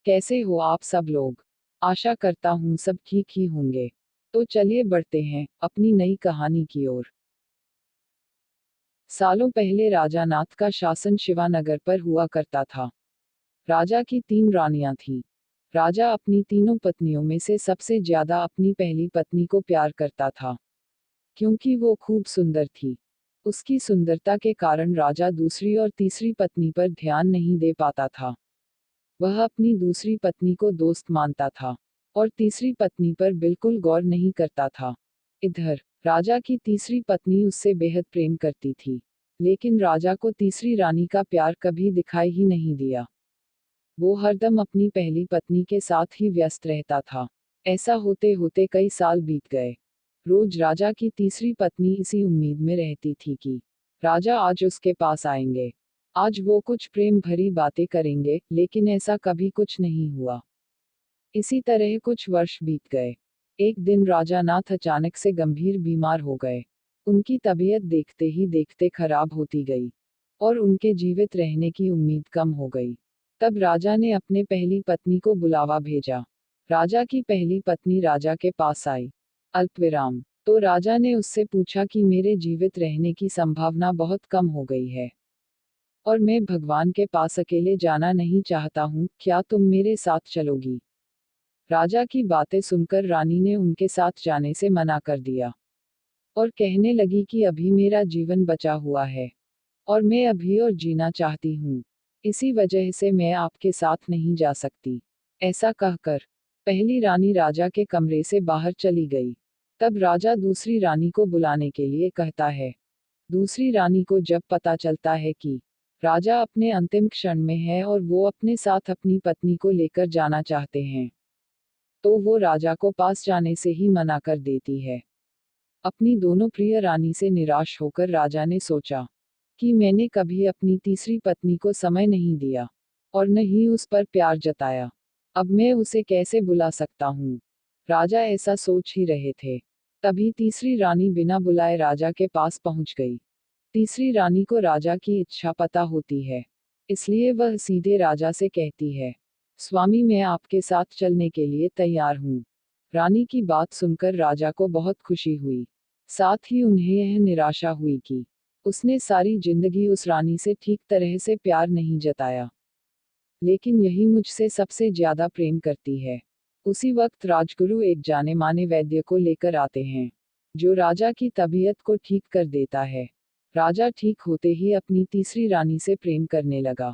कैसे हो आप सब लोग। आशा करता हूँ सब ठीक ही होंगे। तो चलिए बढ़ते हैं अपनी नई कहानी की ओर। सालों पहले राजा नाथ का शासन शिवानगर पर हुआ करता था। राजा की 3 रानियां थीं। राजा अपनी तीनों पत्नियों में से सबसे ज्यादा अपनी पहली पत्नी को प्यार करता था, क्योंकि वो खूब सुंदर थी। उसकी सुंदरता के कारण राजा दूसरी और तीसरी पत्नी पर ध्यान नहीं दे पाता था। वह अपनी दूसरी पत्नी को दोस्त मानता था और तीसरी पत्नी पर बिल्कुल गौर नहीं करता था। इधर राजा की तीसरी पत्नी उससे बेहद प्रेम करती थी, लेकिन राजा को तीसरी रानी का प्यार कभी दिखाई ही नहीं दिया। वो हरदम अपनी पहली पत्नी के साथ ही व्यस्त रहता था। ऐसा होते होते कई साल बीत गए। रोज राजा की तीसरी पत्नी इसी उम्मीद में रहती थी कि राजा आज उसके पास आएंगे, आज वो कुछ प्रेम भरी बातें करेंगे, लेकिन ऐसा कभी कुछ नहीं हुआ। इसी तरह कुछ वर्ष बीत गए। एक दिन राजा नाथ अचानक से गंभीर बीमार हो गए। उनकी तबीयत देखते ही देखते खराब होती गई और उनके जीवित रहने की उम्मीद कम हो गई। तब राजा ने अपने पहली पत्नी को बुलावा भेजा। राजा की पहली पत्नी राजा के पास आई। अल्पविराम। तो राजा ने उससे पूछा कि मेरे जीवित रहने की संभावना बहुत कम हो गई है और मैं भगवान के पास अकेले जाना नहीं चाहता हूँ, क्या तुम मेरे साथ चलोगी। राजा की बातें सुनकर रानी ने उनके साथ जाने से मना कर दिया और कहने लगी कि अभी मेरा जीवन बचा हुआ है और मैं अभी और जीना चाहती हूँ। इसी वजह से मैं आपके साथ नहीं जा सकती। ऐसा कहकर पहली रानी राजा के कमरे से बाहर चली गई। तब राजा दूसरी रानी को बुलाने के लिए कहता है। दूसरी रानी को जब पता चलता है कि राजा अपने अंतिम क्षण में है और वो अपने साथ अपनी पत्नी को लेकर जाना चाहते हैं, तो वो राजा को पास जाने से ही मना कर देती है। अपनी दोनों प्रिय रानी से निराश होकर राजा ने सोचा कि मैंने कभी अपनी तीसरी पत्नी को समय नहीं दिया और न ही उस पर प्यार जताया, अब मैं उसे कैसे बुला सकता हूँ। राजा ऐसा सोच ही रहे थे, तभी तीसरी रानी बिना बुलाए राजा के पास पहुंच गई। तीसरी रानी को राजा की इच्छा पता होती है, इसलिए वह सीधे राजा से कहती है, स्वामी मैं आपके साथ चलने के लिए तैयार हूँ। रानी की बात सुनकर राजा को बहुत खुशी हुई। साथ ही उन्हें यह निराशा हुई कि उसने सारी जिंदगी उस रानी से ठीक तरह से प्यार नहीं जताया, लेकिन यही मुझसे सबसे ज्यादा प्रेम करती है। उसी वक्त राजगुरु एक जाने माने वैद्य को लेकर आते हैं, जो राजा की तबीयत को ठीक कर देता है। राजा ठीक होते ही अपनी तीसरी रानी से प्रेम करने लगा।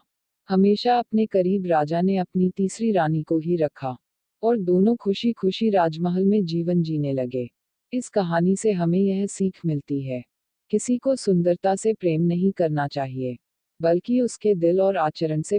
हमेशा अपने करीब राजा ने अपनी तीसरी रानी को ही रखा और दोनों खुशी खुशी राजमहल में जीवन जीने लगे। इस कहानी से हमें यह सीख मिलती है, किसी को सुंदरता से प्रेम नहीं करना चाहिए, बल्कि उसके दिल और आचरण से